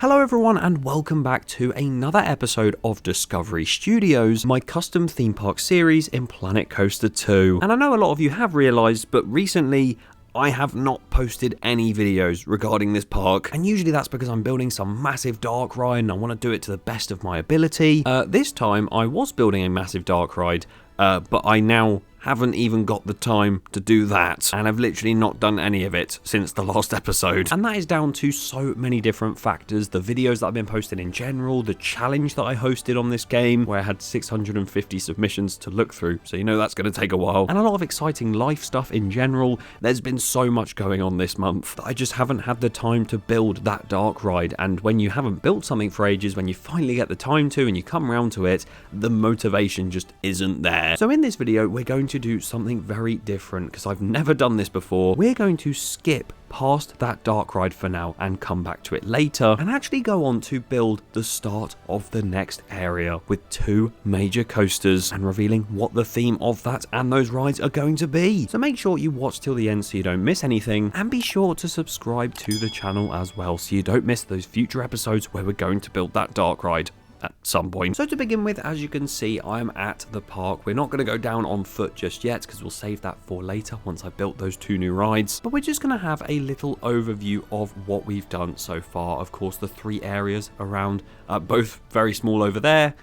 Hello everyone and welcome back to another episode of Discovery Studios, my custom theme park series in Planet Coaster 2. And I know a lot of you have realised, but recently I have not posted any videos regarding this park, and usually that's because I'm building some massive dark ride and I want to do it to the best of my ability. This time I was building a massive dark ride, but I now haven't even got the time to do that, and I've literally not done any of it since the last episode, and that is down to so many different factors. The videos that I've been posting in general, the challenge that I hosted on this game where I had 650 submissions to look through, so you know that's going to take a while, and a lot of exciting life stuff in general. There's been so much going on this month that I just haven't had the time to build that dark ride, and when you haven't built something for ages, when you finally get the time to and you come around to it, the motivation just isn't there. So in this video we're going to do something very different because I've never done this before. We're going to skip past that dark ride for now and come back to it later and actually go on to build the start of the next area with two major coasters and revealing what the theme of that and those rides are going to be. So make sure you watch till the end so you don't miss anything, and be sure to subscribe to the channel as well so you don't miss those future episodes where we're going to build that dark ride at some point. So to begin with, as you can see, I'm at the park. We're not going to go down on foot just yet because we'll save that for later once I've built those two new rides, but we're just going to have a little overview of what we've done so far. Of course, the three areas around, both very small over there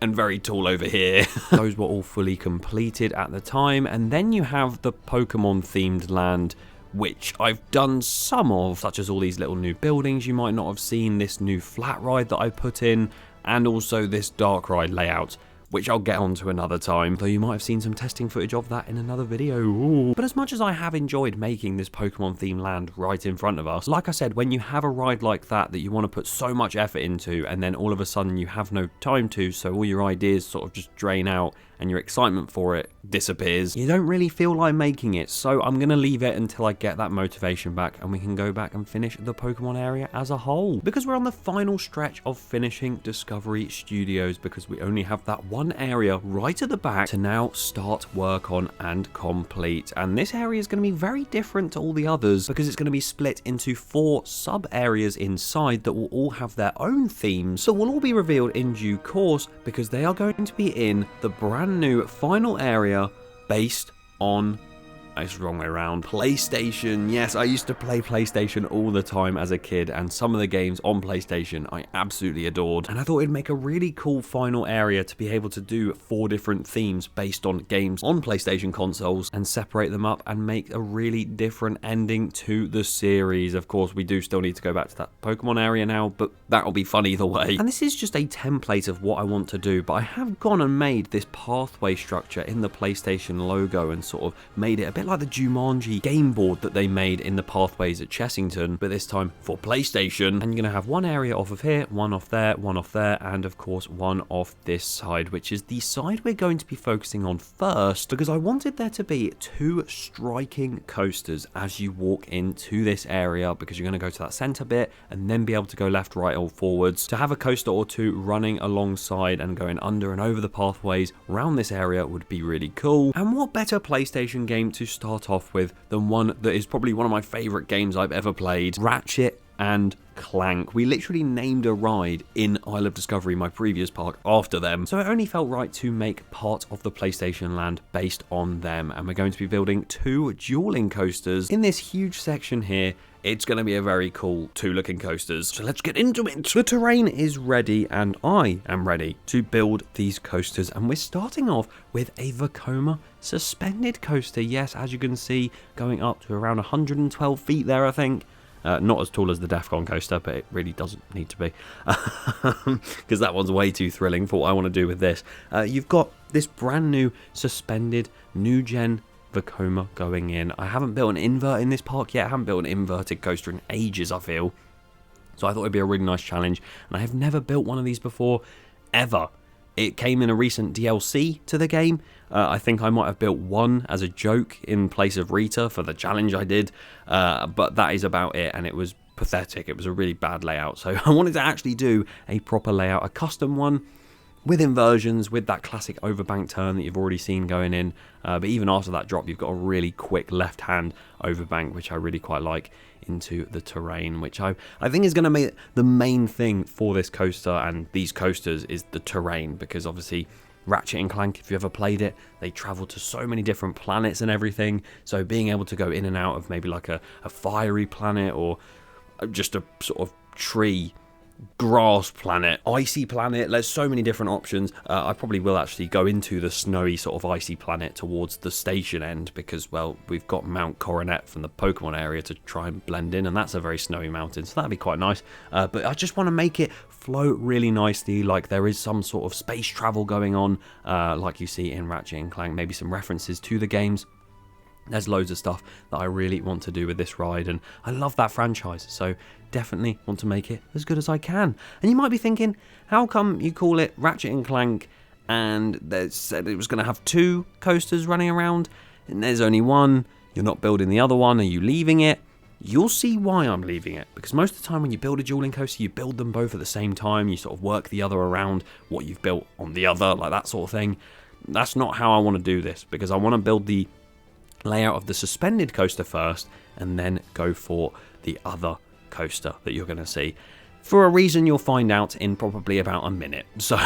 and very tall over here. Those were all fully completed at the time, and then you have the Pokemon themed land, which I've done some of, such as all these little new buildings you might not have seen, this new flat ride that I put in, and also this dark ride layout, which I'll get onto another time, though you might have seen some testing footage of that in another video. Ooh. But as much as I have enjoyed making this Pokemon themed land right in front of us, like I said, when you have a ride like that you want to put so much effort into, and then all of a sudden you have no time to, so all your ideas sort of just drain out and your excitement for it disappears, you don't really feel like making it. So I'm going to leave it until I get that motivation back and we can go back and finish the Pokemon area as a whole, because we're on the final stretch of finishing Discovery Studios, because we only have that one area right at the back to now start work on and complete. And this area is going to be very different to all the others because it's going to be split into 4 sub areas inside that will all have their own themes, so will all be revealed in due course, because they are going to be in the brand new final area based on, it's the wrong way around, PlayStation. Yes, I used to play PlayStation all the time as a kid, and some of the games on PlayStation I absolutely adored, and I thought it'd make a really cool final area to be able to do 4 different themes based on games on PlayStation consoles and separate them up and make a really different ending to the series. Of course, we do still need to go back to that Pokemon area now, but that'll be fun either way. And this is just a template of what I want to do, but I have gone and made this pathway structure in the PlayStation logo and sort of made it a bit like the Jumanji game board that they made in the pathways at Chessington, but this time for PlayStation. And you're going to have one area off of here, one off there, and of course one off this side, which is the side we're going to be focusing on first, because I wanted there to be 2 striking coasters as you walk into this area, because you're going to go to that center bit and then be able to go left, right, or forwards. To have a coaster or 2 running alongside and going under and over the pathways around this area would be really cool. And what better PlayStation game to start off with than one that is probably one of my favorite games I've ever played, Ratchet and Clank. We literally named a ride in Isle of Discovery, my previous park, after them, so it only felt right to make part of the PlayStation land based on them. And we're going to be building 2 dueling coasters in this huge section here. It's going to be a very cool 2 looking coasters, so let's get into it. The terrain is ready and I am ready to build these coasters, and we're starting off with a Vekoma suspended coaster. Yes, as you can see, going up to around 112 feet there, I think. Not as tall as the Defcon coaster, but it really doesn't need to be, because that one's way too thrilling for what I want to do with this. You've got this brand new suspended new gen Vekoma going in. I haven't built an invert in this park yet. I haven't built an inverted coaster in ages, I feel. So I thought it'd be a really nice challenge, and I have never built one of these before, ever. It came in a recent DLC to the game. I think I might have built one as a joke in place of Rita for the challenge I did, but that is about it, and it was pathetic. It was a really bad layout, so I wanted to actually do a proper layout, a custom one. with inversions, with that classic overbank turn that you've already seen going in. But even after that drop, you've got a really quick left-hand overbank, which I really quite like, into the terrain, which I think is going to make the main thing for this coaster and these coasters is the terrain, because obviously Ratchet and Clank, if you ever played it, they travel to so many different planets and everything. So being able to go in and out of maybe like a fiery planet or just a sort of tree, grass planet, icy planet, there's so many different options. I probably will actually go into the snowy sort of icy planet towards the station end because, well, we've got Mount Coronet from the Pokemon area to try and blend in, and that's a very snowy mountain, so that'd be quite nice. But I just want to make it float really nicely, like there is some sort of space travel going on, like you see in Ratchet and Clank, maybe some references to the games. There's loads of stuff that I really want to do with this ride, and I love that franchise, so definitely want to make it as good as I can. And you might be thinking, how come you call it Ratchet and Clank and they said it was going to have 2 coasters running around and there's only one? You're not building the other one. Are you leaving it? You'll see why I'm leaving it, because most of the time when you build a dueling coaster, you build them both at the same time. You sort of work the other around what you've built on the other, like that sort of thing. That's not how I want to do this, because I want to build the layout of the suspended coaster first and then go for the other coaster that you're going to see, for a reason you'll find out in probably about a minute. So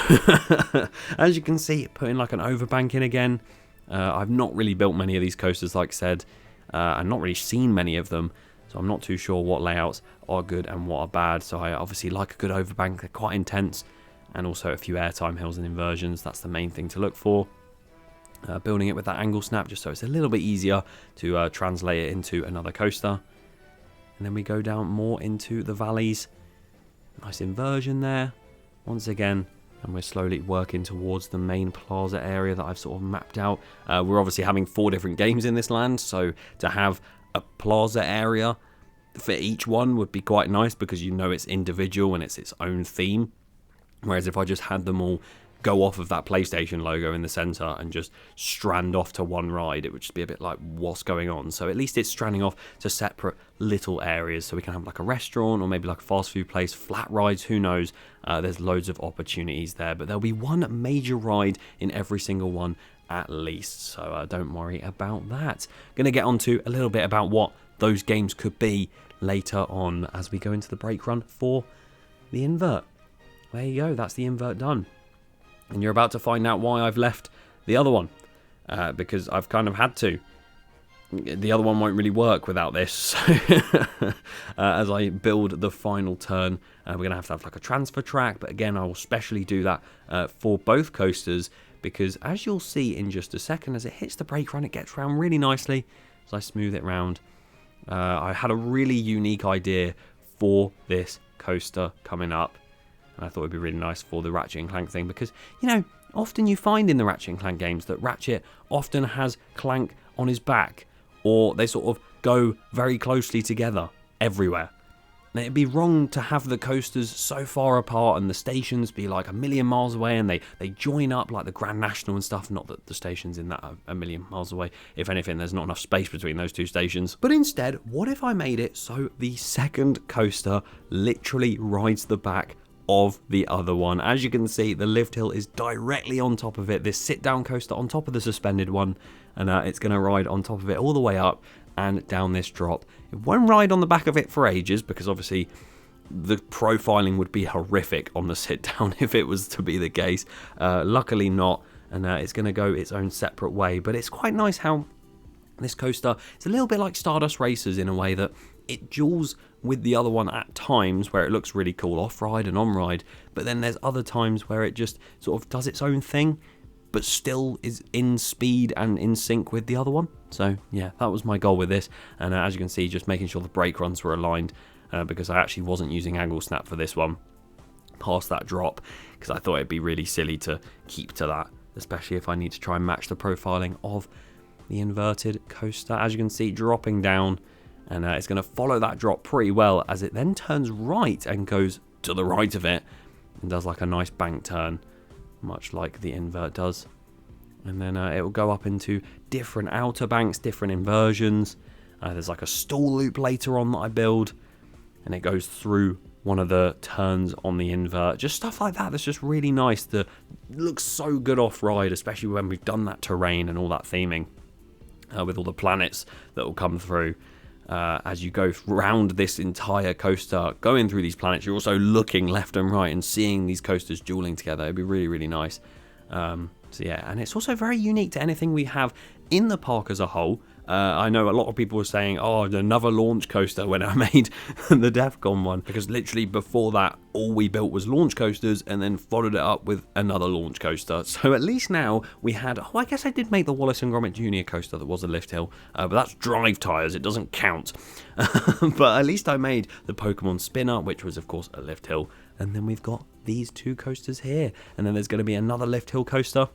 as you can see, putting like an overbank in again. I've not really built many of these coasters, like I said, and not really seen many of them, so I'm not too sure what layouts are good and what are bad. So I obviously like a good overbank. They're quite intense, and also a few airtime hills and inversions. That's the main thing to look for. Building it with that angle snap just so it's a little bit easier to translate it into another coaster. And then we go down more into the valleys. Nice inversion there once again, and we're slowly working towards the main plaza area that I've sort of mapped out. We're obviously having 4 different games in this land, so to have a plaza area for each one would be quite nice, because you know it's individual and it's its own theme. Whereas if I just had them all go off of that PlayStation logo in the center and just strand off to one ride, it would just be a bit like, what's going on? So at least it's stranding off to separate little areas, so we can have like a restaurant or maybe like a fast food place, flat rides, who knows. There's loads of opportunities there, but there'll be one major ride in every single one at least, so don't worry about that. Gonna get onto a little bit about what those games could be later on as we go into the brake run for the invert. There you go, that's the invert done. And you're about to find out why I've left the other one, because I've kind of had to. The other one won't really work without this. So as I build the final turn, we're going to have like a transfer track, but again, I will specially do that for both coasters, because as you'll see in just a second, as it hits the brake run, it gets round really nicely as I smooth it round. I had a really unique idea for this coaster coming up, and I thought it'd be really nice for the Ratchet and Clank thing, because, you know, often you find in the Ratchet and Clank games that Ratchet often has Clank on his back, or they sort of go very closely together everywhere. Now, it'd be wrong to have the coasters so far apart and the stations be like a million miles away and they join up like the Grand National and stuff. Not that the station's in that a million miles away. If anything, there's not enough space between those 2 stations. But instead, what if I made it so the second coaster literally rides the back of the other one? As you can see, the lift hill is directly on top of it, this sit down coaster on top of the suspended one, and it's going to ride on top of it all the way up and down this drop. It won't ride on the back of it for ages, because obviously the profiling would be horrific on the sit down if it was to be the case. Luckily not, and it's going to go its own separate way. But it's quite nice how this coaster is a little bit like Stardust Racers in a way that it duels with the other one at times where it looks really cool off-ride and on-ride, but then there's other times where it just sort of does its own thing, but still is in speed and in sync with the other one. So yeah, that was my goal with this, and as you can see, just making sure the brake runs were aligned, because I actually wasn't using angle snap for this one past that drop, because I thought it'd be really silly to keep to that, especially if I need to try and match the profiling of the inverted coaster. As you can see, dropping down, and it's going to follow that drop pretty well as it then turns right and goes to the right of it and does like a nice bank turn, much like the invert does. And then it will go up into different outer banks, different inversions. There's like a stall loop later on that I build, and it goes through one of the turns on the invert. Just stuff like that that's just really nice. That looks so good off-ride, especially when we've done that terrain and all that theming with all the planets that will come through. As you go round this entire coaster, going through these planets, you're also looking left and right and seeing these coasters dueling together. It'd be really, really nice. So yeah, and it's also very unique to anything we have in the park as a whole. I know a lot of people were saying, oh, another launch coaster when I made the DEF CON one, because literally before that, all we built was launch coasters and then followed it up with another launch coaster. So at least now we had, oh, I guess I did make the Wallace and Gromit Jr. coaster that was a lift hill, but that's drive tires, it doesn't count. But at least I made the Pokemon Spinner, which was of course a lift hill, and then we've got these two coasters here, and then there's going to be another lift hill coaster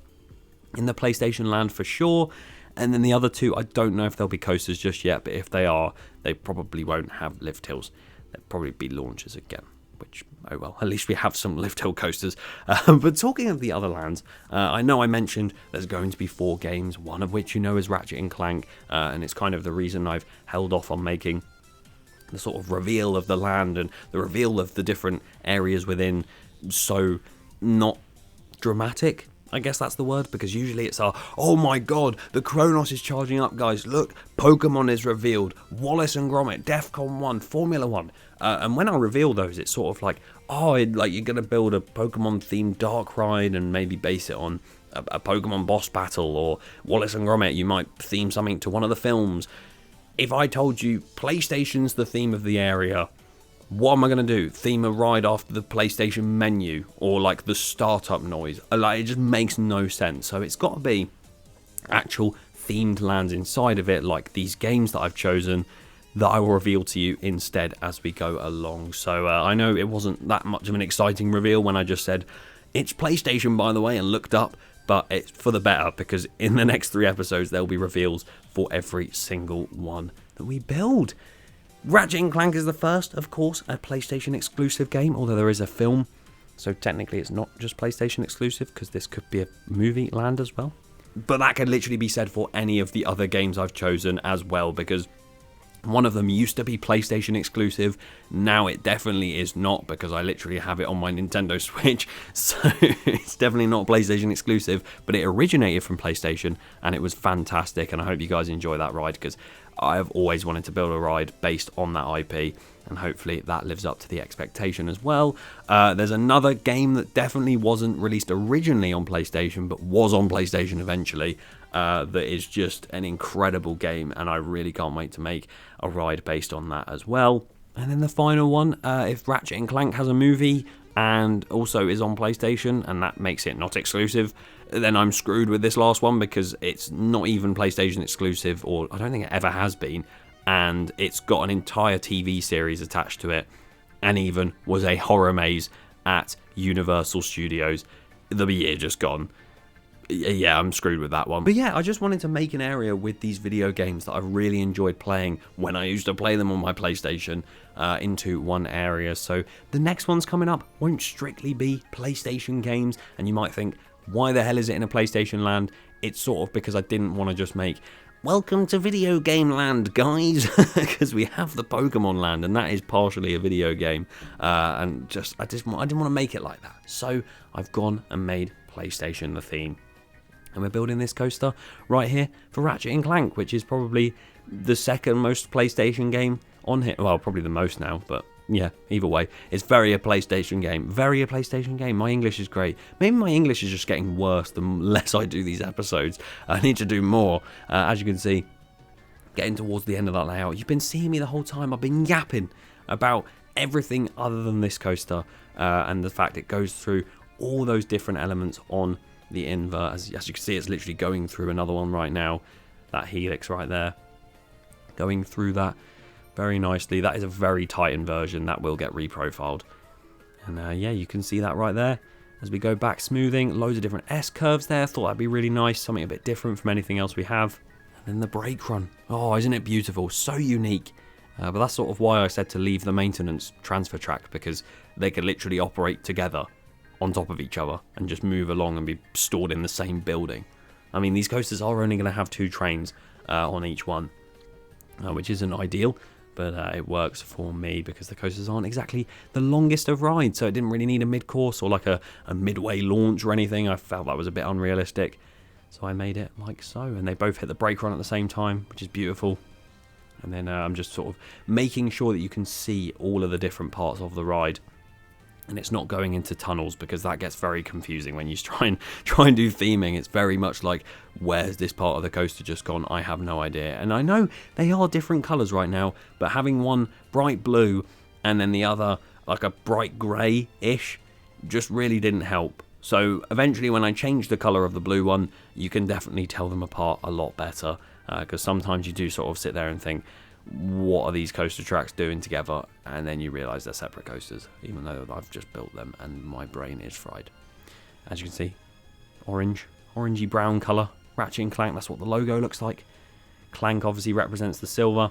in the PlayStation Land for sure. And then the other two, I don't know if they'll be coasters just yet, but if they are, they probably won't have lift hills. They'll probably be launchers again, which, oh well, at least we have some lift hill coasters. But talking of the other lands, I know I mentioned there's going to be 4 games, one of which you know is Ratchet and Clank, and it's kind of the reason I've held off on making the sort of reveal of the land and the reveal of the different areas within so not dramatic. I guess that's the word, because usually it's oh my god, the Kronos is charging up, guys, look, Pokemon is revealed, Wallace and Gromit, DEF CON 1, Formula 1, and when I reveal those, it's sort of like, like you're going to build a Pokemon-themed dark ride and maybe base it on a Pokemon boss battle, or Wallace and Gromit, you might theme something to one of the films. If I told you PlayStation's the theme of the area, what am I going to do? Theme a ride after the PlayStation menu or like the startup noise? Like, it just makes no sense. So it's got to be actual themed lands inside of it, like these games that I've chosen, that I will reveal to you instead as we go along. So I know it wasn't that much of an exciting reveal when I just said it's PlayStation, by the way, and looked up, but it's for the better, because in the next 3 episodes there'll be reveals for every single one that we build. Ratchet & Clank is the first, of course, a PlayStation exclusive game, although there is a film, so technically it's not just PlayStation exclusive, because this could be a movie land as well. But that could literally be said for any of the other games I've chosen as well, because one of them used to be PlayStation exclusive, now it definitely is not, because I literally have it on my Nintendo Switch, so it's definitely not PlayStation exclusive, but it originated from PlayStation, and it was fantastic, and I hope you guys enjoy that ride, because I've always wanted to build a ride based on that IP, and hopefully that lives up to the expectation as well. There's another game that definitely wasn't released originally on PlayStation, but was on PlayStation eventually, that is just an incredible game, and I really can't wait to make a ride based on that as well. And then the final one, if Ratchet & Clank has a movie and also is on PlayStation, and that makes it not exclusive, then I'm screwed with this last one, because it's not even PlayStation exclusive, or I don't think it ever has been, and it's got an entire TV series attached to it, and even was a horror maze at Universal Studios the year just gone. Yeah, I'm screwed with that one. But yeah, I just wanted to make an area with these video games that I really enjoyed playing when I used to play them on my PlayStation into one area. So the next one's coming up won't strictly be PlayStation games, and you might think, why the hell is it in a PlayStation land? It's sort of because I didn't want to just make, welcome to video game land, guys, because we have the Pokemon land, and that is partially a video game, and I didn't want to make it like that. So I've gone and made PlayStation the theme. And we're building this coaster right here for Ratchet & Clank, which is probably the second most PlayStation game on here. Well, probably the most now, but yeah, either way. It's very a PlayStation game. Very a PlayStation game. My English is great. Maybe my English is just getting worse the less I do these episodes. I need to do more. As you can see, getting towards the end of that layout. You've been seeing me the whole time. I've been yapping about everything other than this coaster, and the fact it goes through all those different elements on the invert. As you can see, it's literally going through another one right now. That helix right there, going through that very nicely. That is a very tight inversion. That will get reprofiled. And yeah, you can see that right there. As we go back smoothing, loads of different S-curves there. Thought that'd be really nice. Something a bit different from anything else we have. And then the brake run. Oh, isn't it beautiful? So unique. But that's sort of why I said to leave the maintenance transfer track, because they could literally operate together on top of each other and just move along and be stored in the same building. I mean, these coasters are only going to have 2 trains on each one, which isn't ideal, but it works for me because the coasters aren't exactly the longest of rides, so it didn't really need a mid-course or like a midway launch or anything. I felt that was a bit unrealistic, so I made it like so, and they both hit the brake run at the same time, which is beautiful. And then I'm just sort of making sure that you can see all of the different parts of the ride, and it's not going into tunnels because that gets very confusing when you try and do theming. It's very much like, where's this part of the coaster just gone? I have no idea. And I know they are different colours right now, but having one bright blue and then the other like a bright grey-ish just really didn't help. So eventually when I changed the colour of the blue one, you can definitely tell them apart a lot better, because sometimes you do sort of sit there and think, what are these coaster tracks doing together? And then you realise they're separate coasters, even though I've just built them and my brain is fried. As you can see, orangey brown colour, Ratchet and Clank, that's what the logo looks like. Clank obviously represents the silver,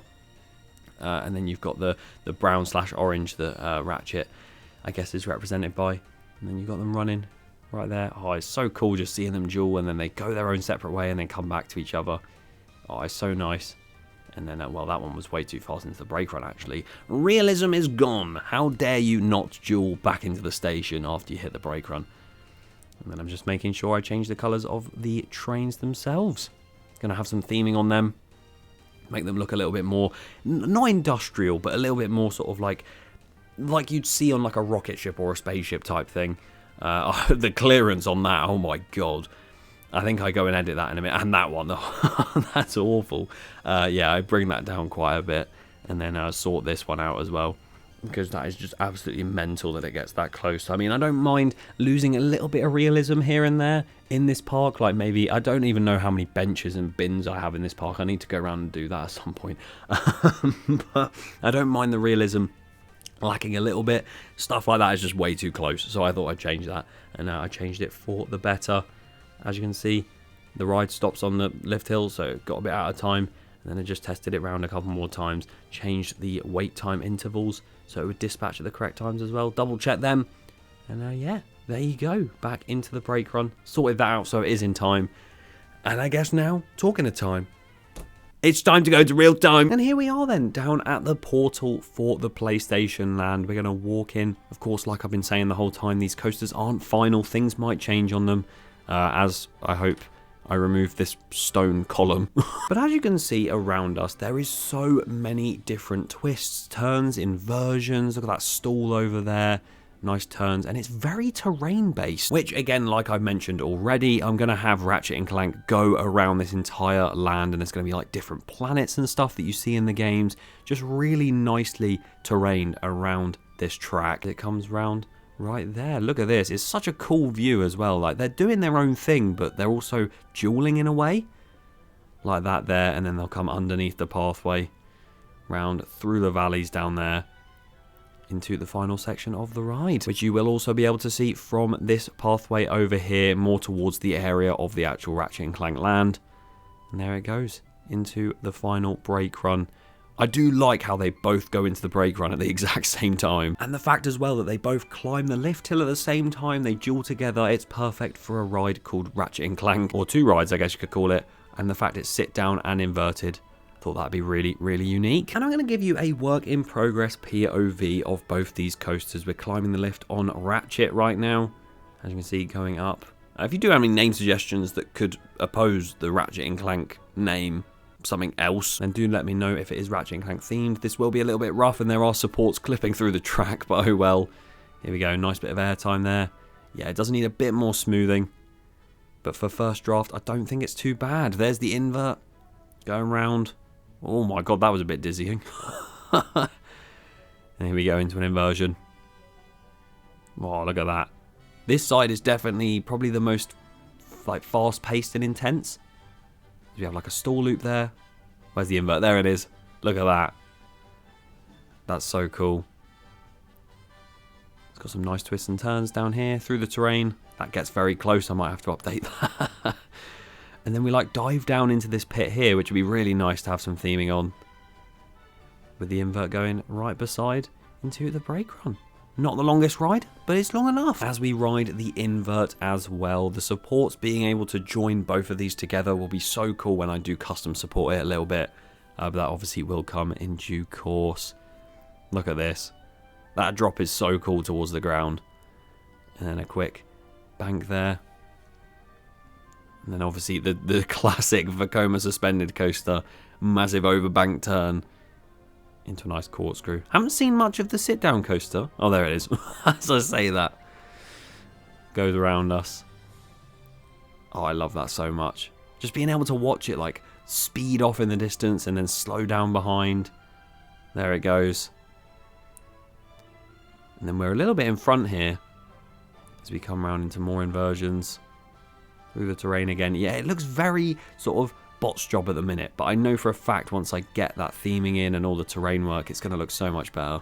and then you've got the brown / orange that Ratchet, I guess, is represented by. And then you've got them running right there. Oh, it's so cool just seeing them duel, and then they go their own separate way and then come back to each other. Oh, it's so nice. And then, well, that one was way too fast into the brake run, actually. Realism is gone. How dare you not duel back into the station after you hit the brake run? And then I'm just making sure I change the colours of the trains themselves. Going to have some theming on them. Make them look a little bit more, not industrial, but a little bit more sort of like you'd see on like a rocket ship or a spaceship type thing. The clearance on that, oh my god. I think I go and edit that in a minute. And that one, that's awful. Yeah, I bring that down quite a bit. And then sort this one out as well, because that is just absolutely mental that it gets that close. I mean, I don't mind losing a little bit of realism here and there in this park. Like maybe, I don't even know how many benches and bins I have in this park. I need to go around and do that at some point. But I don't mind the realism lacking a little bit. Stuff like that is just way too close. So I thought I'd change that. And I changed it for the better. As you can see, the ride stops on the lift hill, so it got a bit out of time. And then I just tested it around a couple more times, changed the wait time intervals so it would dispatch at the correct times as well, double check them, and yeah, there you go, back into the brake run, sorted that out so it is in time. And I guess now, talking of time, it's time to go to real time. And here we are then, down at the portal for the PlayStation Land. We're going to walk in. Of course, like I've been saying the whole time, these coasters aren't final, things might change on them. As I hope I remove this stone column. But as you can see around us, there is so many different twists, turns, inversions. Look at that stall over there. Nice turns. And it's very terrain based, which again, like I've mentioned already, I'm going to have Ratchet and Clank go around this entire land, and there's going to be like different planets and stuff that you see in the games. Just really nicely terrained around this track. It comes round right there. Look at this. It's such a cool view as well. Like, they're doing their own thing, but they're also dueling in a way. Like that there, and then they'll come underneath the pathway, round through the valleys down there, into the final section of the ride, which you will also be able to see from this pathway over here, more towards the area of the actual Ratchet and Clank land. And there it goes, into the final brake run. I do like how they both go into the brake run at the exact same time. And the fact as well that they both climb the lift hill at the same time, they duel together. It's perfect for a ride called Ratchet and Clank, or two rides I guess you could call it. And the fact it's sit down and inverted, thought that'd be really, really unique. And I'm going to give you a work in progress POV of both these coasters. We're climbing the lift on Ratchet right now, as you can see, going up. If you do have any name suggestions that could oppose the Ratchet and Clank name, something else, then do let me know if it is Ratchet and Clank themed. This will be a little bit rough and there are supports clipping through the track, but oh well. Here we go, nice bit of airtime there. Yeah, it does need a bit more smoothing, but for first draft I don't think it's too bad. There's the invert going round. Oh my god, that was a bit dizzying. And here we go into an inversion. Oh, look at that. This side is definitely probably the most like fast paced and intense. We have like a stall loop there. Where's the invert? There it is. Look at that. That's so cool. It's got some nice twists and turns down here through the terrain. That gets very close. I might have to update that. And then we like dive down into this pit here, which would be really nice to have some theming on, with the invert going right beside into the brake run. Not the longest ride, but it's long enough. As we ride the invert as well, the supports being able to join both of these together will be so cool when I do custom support it a little bit. but that obviously will come in due course. Look at this. That drop is so cool towards the ground. And then a quick bank there. And then obviously the classic Vekoma suspended coaster. Massive overbank turn into a nice corkscrew. Haven't seen much of the sit-down coaster. Oh, there it is. As I say that. Goes around us. Oh, I love that so much. Just being able to watch it like speed off in the distance and then slow down behind. There it goes. And then we're a little bit in front here as we come around into more inversions through the terrain again. Yeah, it looks very sort of bot's job at the minute, but I know for a fact once I get that theming in and all the terrain work, it's going to look so much better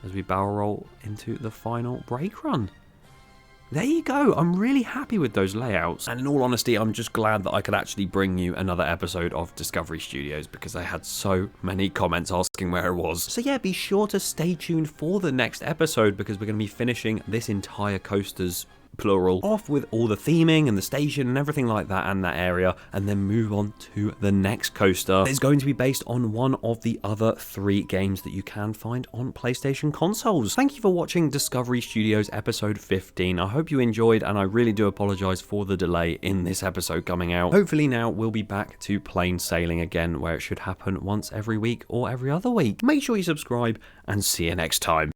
as we barrel roll into the final brake run. There you go. I'm really happy with those layouts. And in all honesty, I'm just glad that I could actually bring you another episode of Discovery Studios because I had so many comments asking where it was. So yeah, be sure to stay tuned for the next episode because we're going to be finishing this entire coaster's plural off with all the theming and the station and everything like that and that area, and then move on to the next coaster. It's going to be based on one of the other 3 games that you can find on PlayStation consoles. Thank you for watching Discovery Studios episode 15. I hope you enjoyed, and I really do apologize for the delay in this episode coming out. Hopefully now we'll be back to plain sailing again, where it should happen once every week or every other week. Make sure you subscribe and see you next time.